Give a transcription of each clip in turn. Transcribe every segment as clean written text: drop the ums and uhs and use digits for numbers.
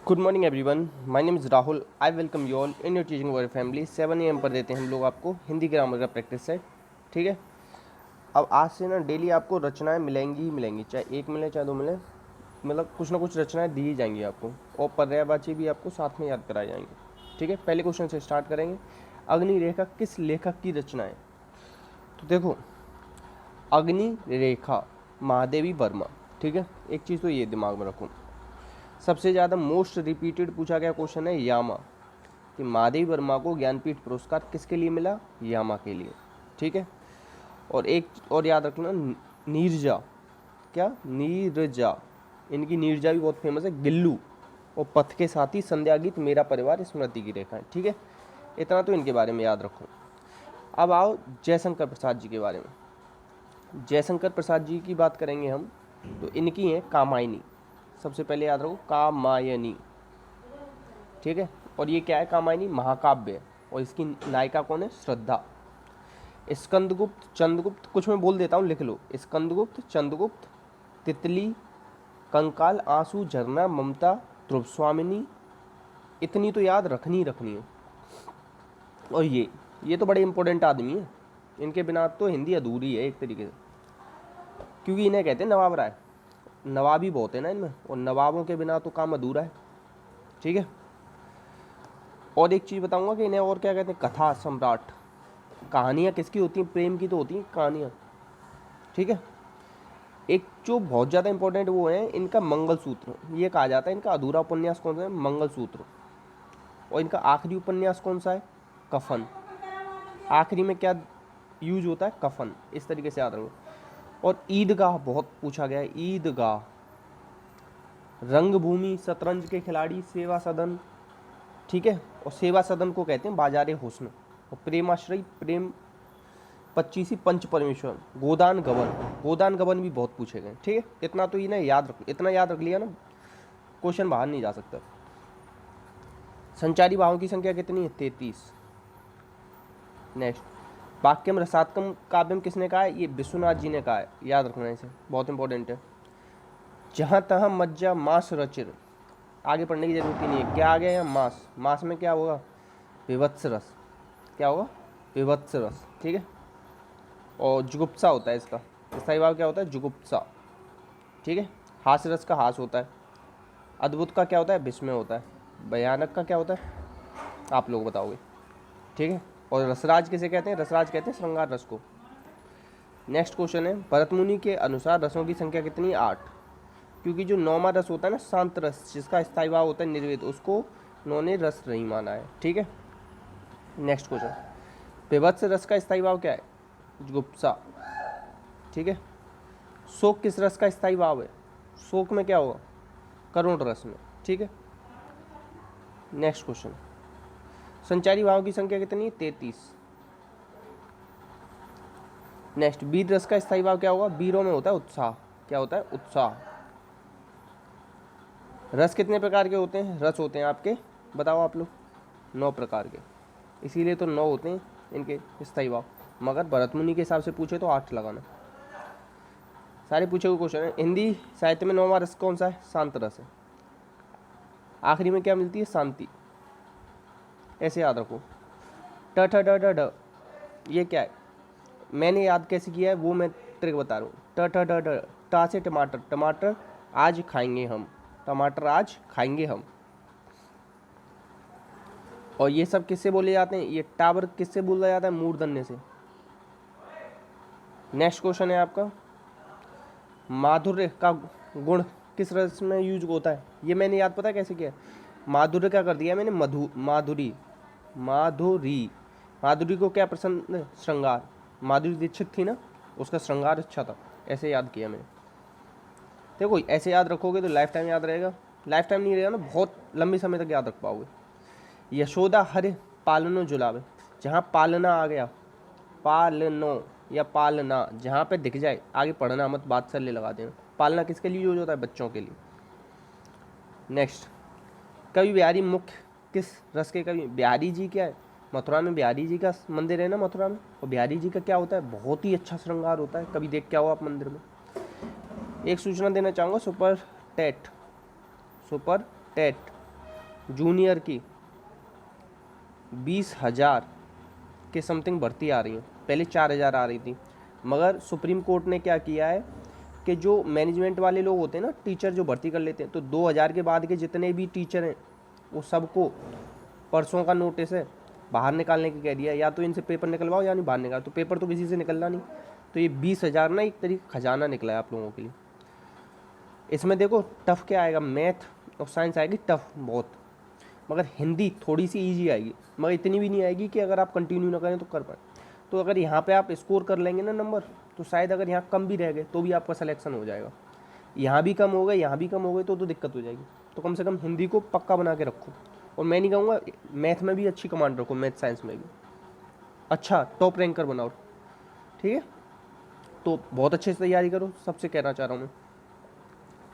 Good morning everyone, my name is Rahul. I welcome you all in your teaching our family. 7 AM पर देते हैं हम लोग आपको हिंदी ग्रामर का प्रैक्टिस सेट। ठीक है, अब आज से ना डेली आपको रचनाएं मिलेंगी ही मिलेंगी, चाहे एक मिले चाहे दो मिले, मतलब कुछ ना कुछ रचनाएं दी ही जाएंगी आपको, और पर्यायवाची भी आपको साथ में याद कराई जाएंगी। ठीक है, पहले क्वेश्चन से स्टार्ट करेंगे। अग्नि रेखा किस लेखक की रचना है? तो देखो, अग्नि रेखा महादेवी वर्मा। ठीक है, एक चीज़ तो ये दिमाग में रखो। सबसे ज़्यादा मोस्ट रिपीटेड पूछा गया क्वेश्चन है यामा, कि महादेवी वर्मा को ज्ञानपीठ पुरस्कार किसके लिए मिला? यामा के लिए। ठीक है, और एक और याद रखना, नीरजा, क्या नीरजा, इनकी नीरजा भी बहुत फेमस है। गिल्लू और पथ के साथी, संध्या गीत, मेरा परिवार, स्मृति की रेखा है। ठीक है, इतना तो इनके बारे में याद रखो। अब आओ जयशंकर प्रसाद जी के बारे में। जयशंकर प्रसाद जी की बात करेंगे हम, तो इनकी है कामायनी। सबसे पहले याद रखो कामायनी। ठीक है, और ये क्या है? कामायनी महाकाव्य है, और इसकी नायिका कौन है? श्रद्धा। स्कंदगुप्त, चंद्रगुप्त, कुछ मैं बोल देता हूँ, लिख लो। स्कंदगुप्त, चंद्रगुप्त, तितली, कंकाल, आंसू, झरना, ममता, ध्रुव स्वामिनी, इतनी तो याद रखनी है। और ये तो बड़े इंपॉर्टेंट आदमी है, इनके बिना तो हिंदी अधूरी है एक तरीके से, क्योंकि इन्हें कहते हैं नवाब राय। नवाबी बहुत है ना इनमें, और नवाबों के बिना तो काम अधूरा है। ठीक है, और एक चीज़ बताऊंगा कि इन्हें और क्या कहते हैं? कथा सम्राट। कहानियाँ किसकी होती हैं? प्रेम की तो होती हैं कहानियाँ। ठीक है, एक जो बहुत ज़्यादा इंपॉर्टेंट वो है इनका मंगलसूत्र। ये कहा जाता है इनका अधूरा उपन्यास कौन सा है? मंगलसूत्र। और इनका आखिरी उपन्यास कौन सा है? कफन। आखिरी में क्या यूज होता है? कफन। इस तरीके से याद रखो। और ईदगाह बहुत पूछा गया है। ईदगाह, रंगभूमि, शतरंज के खिलाड़ी, सेवा सदन। ठीक है, और सेवा सदन को कहते हैं बाजारे हुस्न। और प्रेमाश्रय, प्रेम 25, पंच परमेश्वर, गोदान गबन। गोदान गबन भी बहुत पूछे गए। ठीक है, इतना तो ये ना याद रख, इतना याद रख लिया ना, क्वेश्चन बाहर नहीं जा सकता। संचारी भावों की संख्या कितनी है? 33। नेक्स्ट, वाक्यम रसात्मक काव्यम किसने कहा है? ये विश्वनाथ जी ने कहा है, याद रखना इसे, बहुत इंपॉर्टेंट है। जहाँ तहाँ मज्जा मांस रचिर, आगे पढ़ने की जरूरत ही नहीं है। क्या आ गया? मांस। मांस में क्या होगा? विभत्स रस। क्या होगा? विभत्स रस। ठीक है, और जुगुप्सा होता है इसका। स्थायी भाव क्या होता है? जुगुप्सा। ठीक है, हास्य रस का हास होता है। अद्भुत का क्या होता है? विस्मय होता है। भयानक का क्या होता है? आप लोग बताओगे। ठीक है, और रसराज किसे कहते हैं? रसराज कहते हैं श्रृंगार रस को। नेक्स्ट क्वेश्चन है, भरतमुनि के अनुसार रसों की संख्या कितनी? 8। क्योंकि जो नौवां रस होता है ना, शांत रस, जिसका स्थायी भाव होता है निर्वेद, उसको उन्होंने रस नहीं माना है। ठीक है, नेक्स्ट क्वेश्चन, विभत्स रस का स्थायी भाव क्या है? जुगुप्सा। ठीक है, शोक किस रस का स्थायी भाव है? शोक में क्या होगा? करुण रस में। ठीक है, नेक्स्ट क्वेश्चन, संचारी भाव की संख्या कितनी है? 33। नेक्स्ट, वीर रस का स्थायी भाव क्या होगा? वीरों में होता है उत्साह। क्या होता है? उत्साह। रस कितने प्रकार के होते हैं? रस होते हैं आपके, बताओ आप लोग, 9 प्रकार के, इसीलिए तो 9 होते हैं इनके स्थायी भाव। मगर भरतमुनि के हिसाब से पूछे तो 8 लगाना। सारे पूछे हुए क्वेश्चन है। हिंदी साहित्य में 9वां रस कौन सा है? शांत रस है। आखिरी में क्या मिलती है? शांति। ऐसे याद रखो। ट ठ ड ड ड, ये क्या है? मैंने याद कैसे किया है वो मैं ट्रिक बता रहा हूँ। ट ठ ड ड, टा से टमाटर, टमाटर आज खाएंगे हम, टमाटर आज खाएंगे हम। और ये सब किससे बोले जाते हैं? ये टावर किससे बोला जाता है? मूर्धन्य से। नेक्स्ट क्वेश्चन है आपका, माधुर्य का गुण किस रस में यूज होता है? ये मैंने याद पता है कैसे किया? माधुर्य क्या कर दिया मैंने? माधुरी। माधुरी, माधुरी को क्या पसंद है? श्रृंगार। माधुरी दीक्षित थी ना, उसका श्रृंगार अच्छा था, ऐसे याद किया मैंने। देखो, ऐसे याद रखोगे तो लाइफ टाइम याद रहेगा। लाइफ टाइम नहीं रहेगा ना, बहुत लंबे समय तक याद रख पाओगे। यशोदा हरे पालनो जुलावे, जहाँ पालना आ गया, पालनो या पालना, जहाँ पे दिख जाए आगे पढ़ना मत, बात से ले लगा देना। पालना किसके लिए यूज होता है? बच्चों के लिए। नेक्स्ट, कवि बिहारी मुख्य किस रस के कवि? बिहारी जी क्या है? मथुरा में बिहारी जी का मंदिर है ना, मथुरा में, और बिहारी जी का क्या होता है? बहुत ही अच्छा श्रृंगार होता है। कभी देख के आओ आप मंदिर में। एक सूचना देना चाहूँगा, सुपर टेट जूनियर की 20,000 के समथिंग भर्ती आ रही है, पहले 4,000 आ रही थी। मगर सुप्रीम कोर्ट ने क्या किया है कि जो मैनेजमेंट वाले लोग होते हैं ना, टीचर जो भर्ती कर लेते हैं, तो 2,000 के बाद के जितने भी टीचर हैं वो सबको परसों का नोटिस है बाहर निकालने की कह दिया, या तो इनसे पेपर निकलवाओ या नहीं बाहर निकालो। तो पेपर तो किसी से निकलना नहीं, तो ये 20,000 ना एक तरीके खजाना निकला है आप लोगों के लिए। इसमें देखो टफ क्या आएगा, मैथ और साइंस आएगी टफ बहुत, मगर हिंदी थोड़ी सी ईजी आएगी, मगर इतनी भी नहीं आएगी कि अगर आप कंटिन्यू ना करें तो कर पाए। तो अगर यहाँ पे आप स्कोर कर लेंगे ना नंबर, तो शायद अगर यहाँ कम भी रह गए तो भी आपका सिलेक्शन हो जाएगा। यहाँ भी कम हो गए, यहाँ भी कम हो गए तो दिक्कत हो जाएगी। तो कम से कम हिंदी को पक्का बना के रखो। और मैं नहीं कहूँगा, मैथ में भी अच्छी कमांड रखो, मैथ साइंस में भी अच्छा टॉप रैंकर बनाओ, ठीक है। तो बहुत अच्छे से तैयारी करो, सबसे कहना चाह रहा हूँ मैं।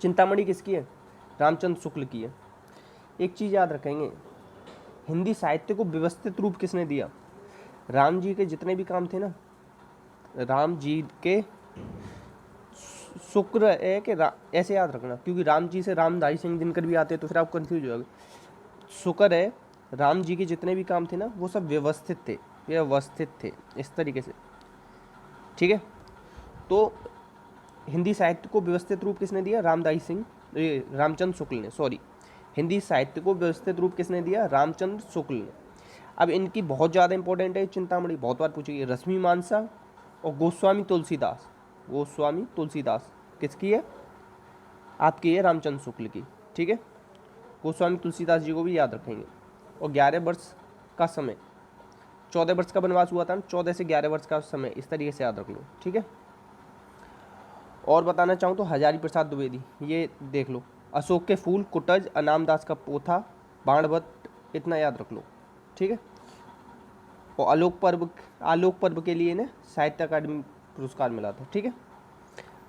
चिंतामणि किसकी है? रामचंद्र शुक्ल की है। एक चीज़ याद रखेंगे, हिंदी साहित्य को व्यवस्थित रूप किसने दिया? राम जी के जितने भी काम थे ना, राम जी के शुक्र है कि ऐसे याद रखना, क्योंकि राम जी से रामधारी सिंह दिनकर भी आते हैं तो फिर आप कंफ्यूज हो जाओगे। शुक्र है, राम जी के जितने भी काम थे ना वो सब व्यवस्थित थे, व्यवस्थित थे इस तरीके से, ठीक है। तो हिंदी साहित्य को व्यवस्थित रूप किसने दिया? रामधारी सिंह, रामचंद्र शुक्ल ने, सॉरी। हिंदी साहित्य को व्यवस्थित रूप किसने दिया? रामचंद्र शुक्ल ने। अब इनकी बहुत ज़्यादा इंपॉर्टेंट है चिंतामणि, बहुत बार पूछी गई। रश्मि मानसा और गोस्वामी तुलसीदास, गोस्वामी तुलसीदास किसकी है? आपकी है रामचंद्र शुक्ल की, ठीक है। गोस्वामी तुलसीदास जी को भी याद रखेंगे। और 11 वर्ष का समय, 14 वर्ष का वनवास हुआ था ना, 14 से 11 वर्ष का समय, इस तरीके से याद रख लो, ठीक है। और बताना चाहूँ तो हजारी प्रसाद द्विवेदी, ये देख लो। अशोक के फूल, कुटज, अनामदास का पोथा, बाणभट्ट, इतना याद रख लो, ठीक है। और आलोक पर्व के लिए इन्हें साहित्य अकादमी पुरस्कार मिला था, ठीक है।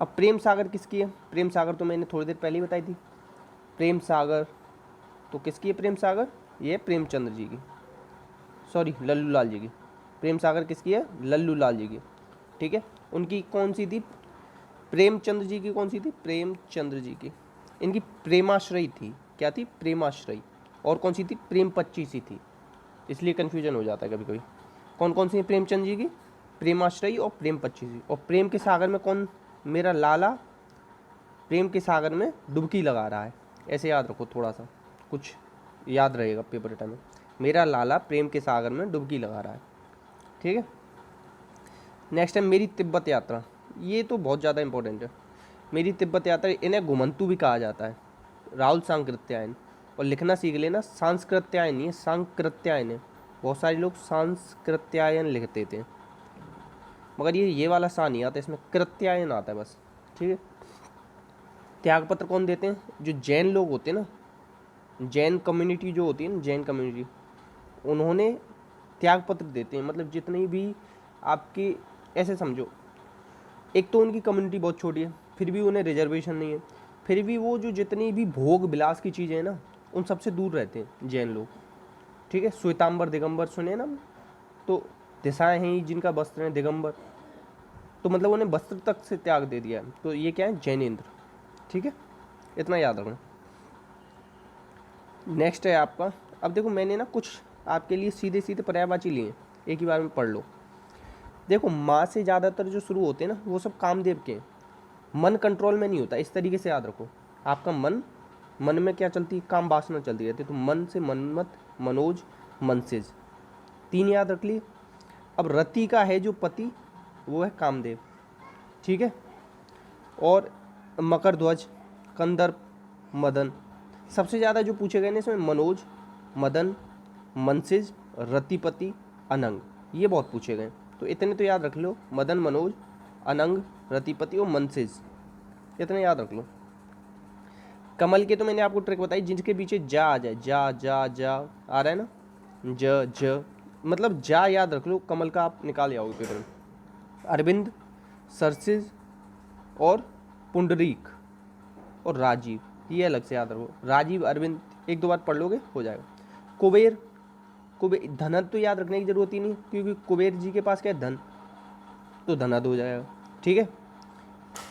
अब प्रेम सागर किसकी है? प्रेम सागर तो मैंने थोड़ी देर पहले ही बताई थी। प्रेम सागर तो किसकी है? प्रेम सागर ये प्रेमचंद्र जी की, सॉरी लल्लू लाल जी की। प्रेम सागर किसकी है? लल्लू लाल जी की, ठीक है। उनकी कौन सी थी? प्रेमचंद्र जी की कौन सी थी? प्रेमचंद्र जी की इनकी प्रेमाश्रयी थी। क्या थी? प्रेमाश्रयी। और कौन सी थी? प्रेम 25 थी, इसलिए कन्फ्यूजन हो जाता है कभी कभी। कौन कौन सी है प्रेमचंद जी की? प्रेमाश्रयी और प्रेम 25। और प्रेम के सागर में कौन? मेरा लाला प्रेम के सागर में डुबकी लगा रहा है, ऐसे याद रखो, थोड़ा सा कुछ याद रहेगा पेपर टाइम में। मेरा लाला प्रेम के सागर में डुबकी लगा रहा है, ठीक है। नेक्स्ट है मेरी तिब्बत यात्रा, ये तो बहुत ज़्यादा इंपॉर्टेंट है। मेरी तिब्बत यात्रा, इन्हें घुमंतु भी कहा जाता है, राहुल सांकृत्यायन। और लिखना सीख लेना, सांस्कृत्यायन नहीं है, सांकृत्यायन है। बहुत सारे लोग सांस्कृत्यायन लिखते थे, मगर ये वाला सा नहीं आता, इसमें कृत्यायन आता है बस, ठीक है। त्यागपत्र कौन देते हैं? जो जैन लोग होते हैं ना, जैन कम्युनिटी जो होती है ना, जैन कम्युनिटी, उन्होंने त्यागपत्र देते हैं। मतलब जितनी भी आपकी, ऐसे समझो, एक तो उनकी कम्युनिटी बहुत छोटी है, फिर भी उन्हें रिजर्वेशन नहीं है, फिर भी वो जो जितनी भी भोग विलास की चीज़ें हैं ना, उन सबसे दूर रहते हैं जैन लोग, ठीक है। श्वेतांबर दिगंबर सुने ना, तो दिशाएं हैं जिनका वस्त्र है दिगंबर, तो मतलब उन्हें वस्त्र तक से त्याग दे दिया है। तो ये क्या है? जैनेन्द्र, ठीक है, इतना याद रखना। नेक्स्ट है आपका, अब देखो मैंने ना कुछ आपके लिए सीधे सीधे पर्यायवाची लिए, एक ही बार में पढ़ लो। देखो माँ से ज़्यादातर जो शुरू होते हैं ना वो सब कामदेव के हैं। मन कंट्रोल में नहीं होता, इस तरीके से याद रखो। आपका मन में क्या चलती? काम वासना चलती रहती है। तो मन से मनमत, मनोज, मनसिज, 3 याद रख लिए। अब रति का है जो पति, वो है कामदेव, ठीक है। और मकर ध्वज, कंदर्प, मदन, सबसे ज़्यादा जो पूछे गए ना इसमें मनोज, मदन, मनसिज, रतिपति, अनंग, ये बहुत पूछे गए। तो इतने तो याद रख लो, मदन, मनोज, अनंग, रतिपति और मनसिज, इतने याद रख लो। कमल के तो मैंने आपको ट्रिक बताई, जिनके पीछे जा आ जाए, जा जा जा आ रहा है ना, ज मतलब जा याद रख लो, कमल का आप निकाल जाओगे पेपर में। अरविंद, सरसिज और पुंडरीक और राजीव, ये अलग से याद रखो। राजीव, अरविंद, 1-2 बार पढ़ लोगे हो जाएगा। कुबेर, धनद तो याद रखने की जरूरत ही नहीं, क्योंकि कुबेर जी के पास क्या है? धन, तो धनद हो जाएगा, ठीक है।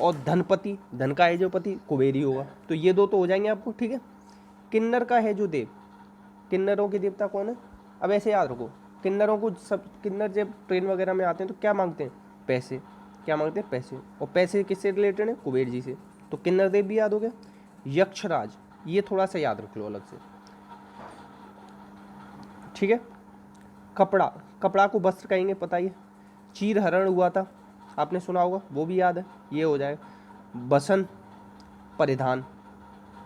और धनपति, धन का है जो पति, कुबेर ही होगा। तो ये 2 तो हो जाएंगे आपको, ठीक है। किन्नर का है जो देव, किन्नरों के देवता कौन है? अब ऐसे याद रखो, किन्नरों को सब किन्नर जब ट्रेन वगैरह में आते हैं तो क्या मांगते हैं? पैसे। क्या मांगते हैं? पैसे। और पैसे किससे रिलेटेड है? कुबेर जी से। तो किन्नर देव भी याद हो गया। यक्षराज, ये थोड़ा सा याद रख लो अलग से, ठीक है। कपड़ा, कपड़ा को वस्त्र कहेंगे, पता ही है। चीर हरण हुआ था, आपने सुना होगा, वो भी याद है, ये हो जाएगा। बसन, परिधान,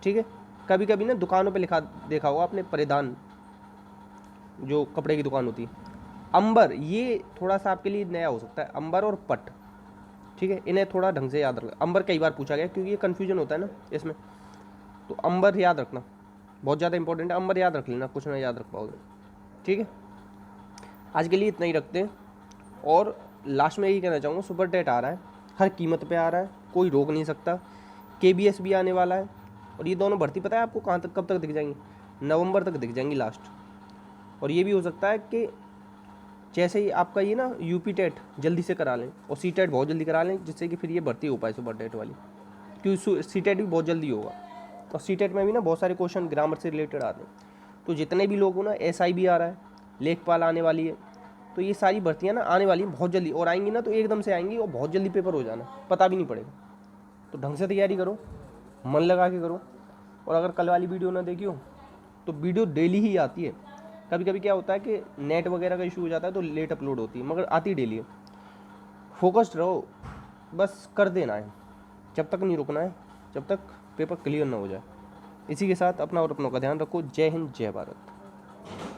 ठीक है। कभी कभी ना दुकानों पे लिखा देखा होगा आपने, परिधान, जो कपड़े की दुकान होती है। अंबर, ये थोड़ा सा आपके लिए नया हो सकता है, अंबर और पट, ठीक है। इन्हें थोड़ा ढंग से याद रखना। अंबर कई बार पूछा गया क्योंकि ये कन्फ्यूजन होता है ना इसमें, तो अंबर याद रखना, बहुत ज़्यादा इंपॉर्टेंट है। अंबर याद रख लेना, कुछ ना याद रख पाओगे, ठीक है। आज के लिए इतना ही रखते हैं। और लास्ट में यही कहना चाहूँगा, सुपर टेट आ रहा है, हर कीमत पे आ रहा है, कोई रोक नहीं सकता। KBS भी आने वाला है। और ये दोनों भर्ती पता है आपको कहाँ तक, कब तक दिख जाएंगी? नवंबर तक दिख जाएंगी लास्ट। और ये भी हो सकता है कि जैसे ही आपका ये ना UP टेट जल्दी से करा लें और C टेट बहुत जल्दी करा लें, जिससे कि फिर ये भर्ती हो पाए सुपर टेट वाली, क्योंकि C टेट भी बहुत जल्दी होगा। और C टेट में भी ना बहुत सारे क्वेश्चन ग्रामर से रिलेटेड आते हैं। तो जितने भी लोग हो ना, SI भी आ रहा है, लेखपाल आने वाली है, तो ये सारी भर्तियाँ ना आने वाली हैं बहुत जल्दी, और आएंगी ना तो एकदम से आएंगी और बहुत जल्दी पेपर हो जाना, पता भी नहीं पड़ेगा। तो ढंग से तैयारी करो, मन लगा के करो। और अगर कल वाली वीडियो ना देखी हो तो वीडियो डेली ही आती है। कभी कभी क्या होता है कि नेट वगैरह का इशू हो जाता है तो लेट अपलोड होती है, मगर आती डेली है। फोकस्ड रहो, बस कर देना है, जब तक नहीं रुकना है, जब तक पेपर क्लियर ना हो जाए। इसी के साथ अपना और अपनों का ध्यान रखो। जय हिंद, जय भारत।